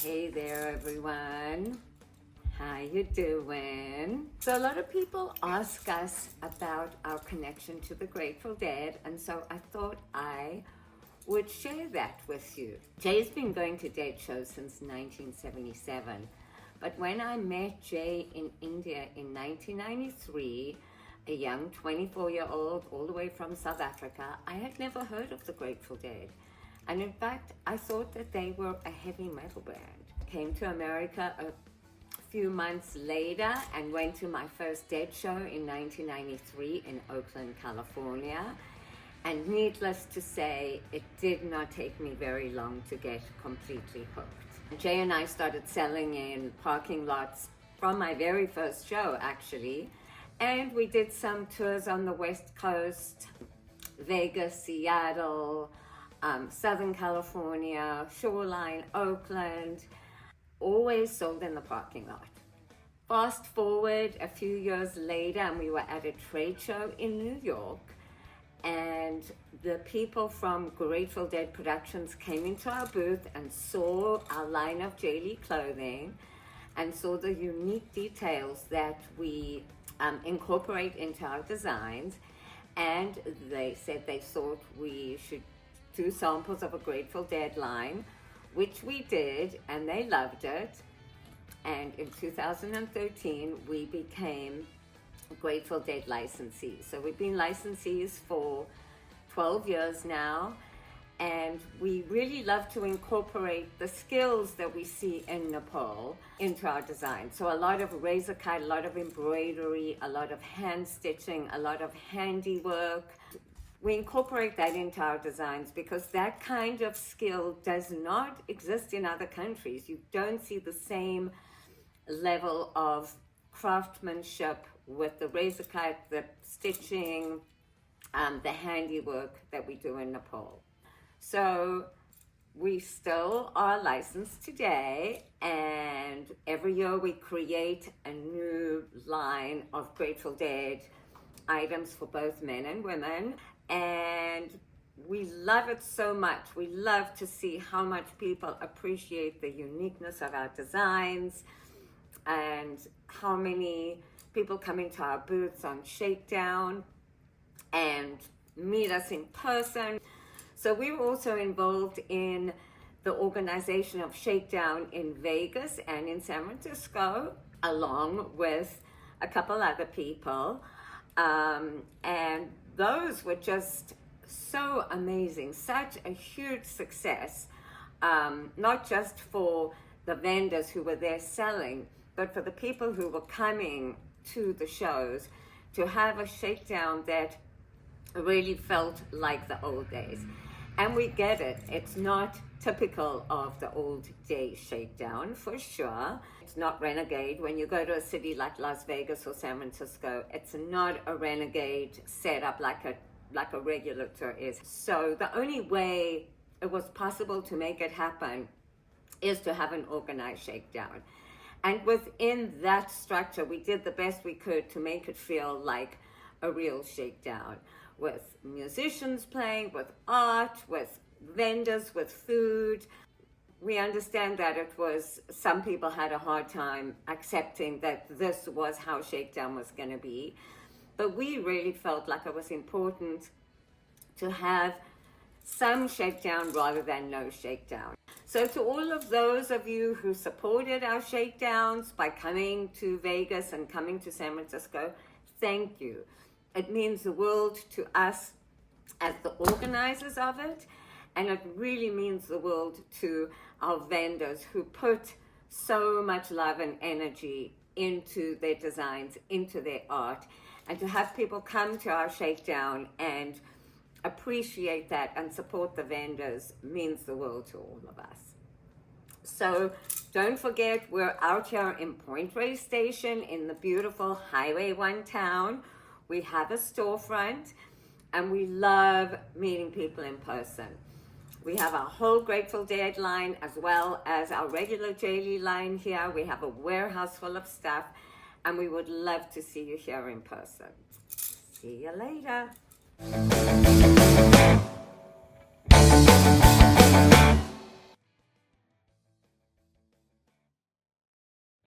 Hey there, everyone. How you doing? So a lot of people ask us about our connection to the Grateful Dead, and so I thought I would share that with you. Jay's been going to Dead shows since 1977, but when I met Jay in India in 1993, a young 24-year-old all the way from South Africa, I had never heard of the Grateful Dead. And in fact, I thought that they were a heavy metal band. Came to America a few months later and went to my first Dead show in 1993 in Oakland, California. And needless to say, it did not take me very long to get completely hooked. Jay and I started selling in parking lots from my very first show, actually. And we did some tours on the West Coast, Vegas, Seattle, Southern California, Shoreline, Oakland, always sold in the parking lot. Fast forward a few years later, and we were at a trade show in New York, and the people from Grateful Dead Productions came into our booth and saw our line of Jayli clothing and saw the unique details that we incorporate into our designs, and they said they thought we should do samples of a Grateful Dead line, which we did, and they loved it. And in 2013, we became Grateful Dead licensees. So we've been licensees for 12 years now, and we really love to incorporate the skills that we see in Nepal into our design. So a lot of razor cut, a lot of embroidery, a lot of hand stitching, a lot of handiwork. We incorporate that into our designs because that kind of skill does not exist in other countries. You don't see the same level of craftsmanship with the razor cut, the stitching, the handiwork that we do in Nepal. So we still are licensed today, and every year we create a new line of Grateful Dead items for both men and women. And we love it so much. We love to see how much people appreciate the uniqueness of our designs and how many people come into our booths on Shakedown and meet us in person. So we were also involved in the organization of Shakedown in Vegas and in San Francisco, along with a couple other people. And those were just so amazing, such a huge success, not just for the vendors who were there selling, but for the people who were coming to the shows to have a Shakedown that really felt like the old days. And we get it. It's not typical of the old day Shakedown, for sure. It's not renegade. When you go to a city like Las Vegas or San Francisco, it's not a renegade setup like a regular tour is. So the only way it was possible to make it happen is to have an organized Shakedown. And within that structure, we did the best we could to make it feel like a real Shakedown, with musicians playing, with art, with vendors, with food. We understand that some people had a hard time accepting that this was how Shakedown was going to be. But we really felt like it was important to have some Shakedown rather than no Shakedown. So to all of those of you who supported our Shakedowns by coming to Vegas and coming to San Francisco, thank you. It means the world to us as the organizers of it, and it really means the world to our vendors who put so much love and energy into their designs, into their art. And to have people come to our Shakedown and appreciate that and support the vendors means the world to all of us. So don't forget, we're out here in Point Reyes Station in the beautiful Highway 1 town. We have a storefront, and we love meeting people in person. We have our whole Grateful Dead line as well as our regular Jayli line here. We have a warehouse full of stuff, and we would love to see you here in person. See you later.